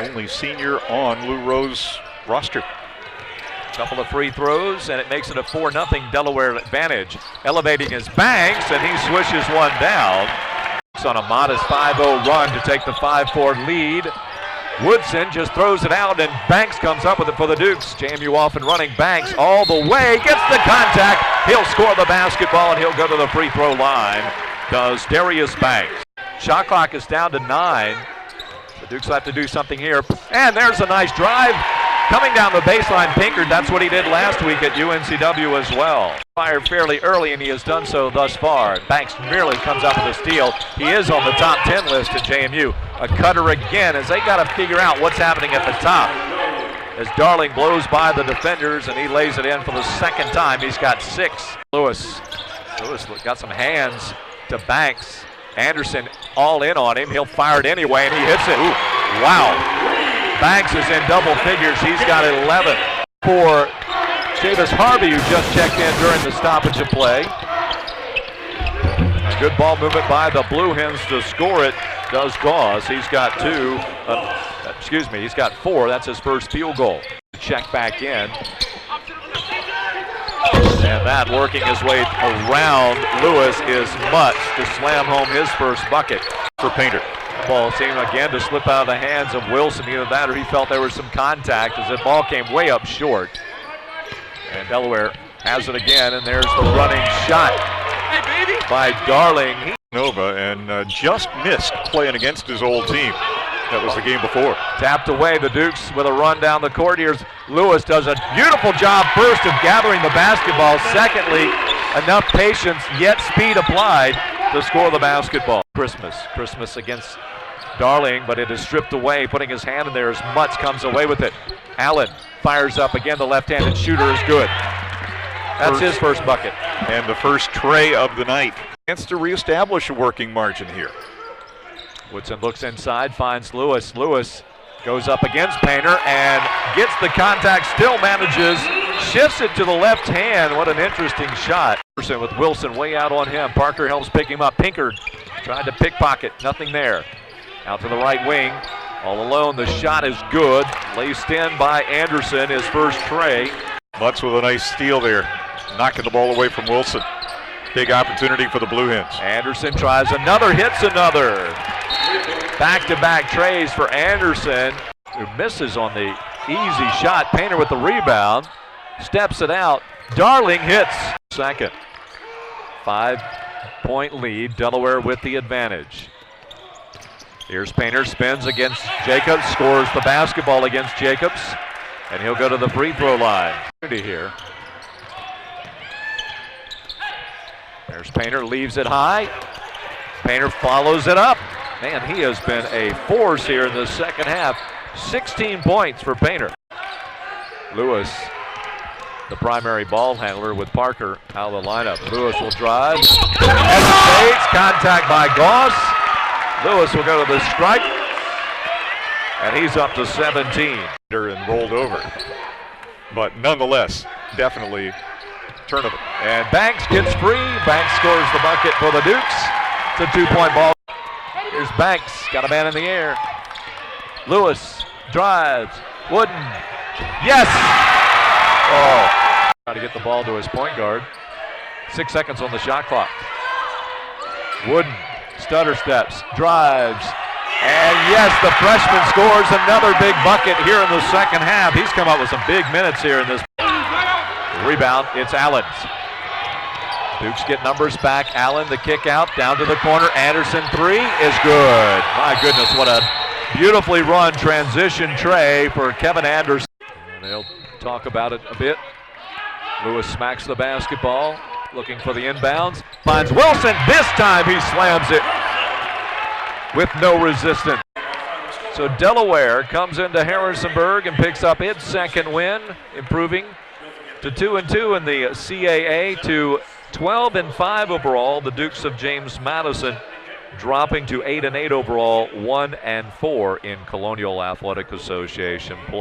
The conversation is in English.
only senior on Lou Rowe's roster. Couple of free throws, and it makes it a 4-0 Delaware advantage. Elevating his Banks, and he swishes one down. It's on a modest 5-0 run to take the 5-4 lead. Woodson just throws it out, and Banks comes up with it for the Dukes. JMU off and running. Banks all the way, gets the contact. He'll score the basketball, and he'll go to the free throw line. Does Darius Banks. Shot clock is down to 9. The Dukes will have to do something here. And there's a nice drive. Coming down the baseline, Pinkard, that's what he did last week at UNCW as well. Fired fairly early, and he has done so thus far. Banks merely comes up with a steal. He is on the top 10 list at JMU. A cutter again, as they got to figure out what's happening at the top. As Darling blows by the defenders, and he lays it in for the second time. He's got 6. Lewis got some hands to Banks. Anderson all in on him. He'll fire it anyway, and he hits it. Ooh, wow. Banks is in double figures. He's got 11 for Davis Harvey, who just checked in during the stoppage of play. Good ball movement by the Blue Hens to score it. Does Gauze. He's got 2. He's got 4. That's his first field goal. Check back in. And that working his way around Lewis is Mutz to slam home his first bucket for Painter. Ball seemed again to slip out of the hands of Wilson. Either that or he felt there was some contact as the ball came way up short. And Delaware has it again, and there's the running shot by Darling. Nova and just missed playing against his old team. That was the game before. Tapped away, the Dukes with a run down the court. Here's Lewis, does a beautiful job first of gathering the basketball. Secondly, enough patience, yet speed applied to score the basketball. Christmas against Darling, but it is stripped away, putting his hand in there as Mutz comes away with it. Allen fires up again, the left-handed shooter is good. That's his first bucket. And the first tray of the night. Chance to reestablish a working margin here. Woodson looks inside, finds Lewis. Lewis goes up against Painter and gets the contact, still manages, shifts it to the left hand. What an interesting shot. With Wilson way out on him. Parker helps pick him up. Pinkard tried to pickpocket, nothing there. Out to the right wing, all alone, the shot is good. Laced in by Anderson, his first tray. Mutz with a nice steal there, knocking the ball away from Wilson. Big opportunity for the Blue Hens. Anderson tries another, hits another. Back-to-back trays for Anderson, who misses on the easy shot. Painter with the rebound, steps it out. Darling hits. Second. 5-point lead, Delaware with the advantage. Here's Painter, spins against Jacobs, scores the basketball against Jacobs, and he'll go to the free throw line. Here. There's Painter, leaves it high. Painter follows it up. Man, he has been a force here in the second half. 16 points for Painter. Lewis, the primary ball handler with Parker out of the lineup. Lewis will drive. Hesitates, contact by Goss. Lewis will go to the strike, and he's up to 17. And rolled over. But nonetheless, definitely turnover. And Banks gets free. Banks scores the bucket for the Dukes. It's a 2-point ball. Here's Banks, got a man in the air. Lewis drives. Wooden. Yes! Oh. Trying to get the ball to his point guard. 6 seconds on the shot clock. Wooden. Stutter steps, drives, and yes, the freshman scores another big bucket here in the second half. He's come up with some big minutes here in this. Rebound, it's Allen's. Dukes get numbers back. Allen, the kick out, down to the corner. Anderson, 3 is good. My goodness, what a beautifully run transition tray for Kevin Anderson. And they'll talk about it a bit. Lewis smacks the basketball. Looking for the inbounds, finds Wilson. This time he slams it with no resistance. So Delaware comes into Harrisonburg and picks up its second win, improving to 2-2 in the CAA to 12-5 overall. The Dukes of James Madison dropping to 8-8 overall, 1-4 in Colonial Athletic Association play.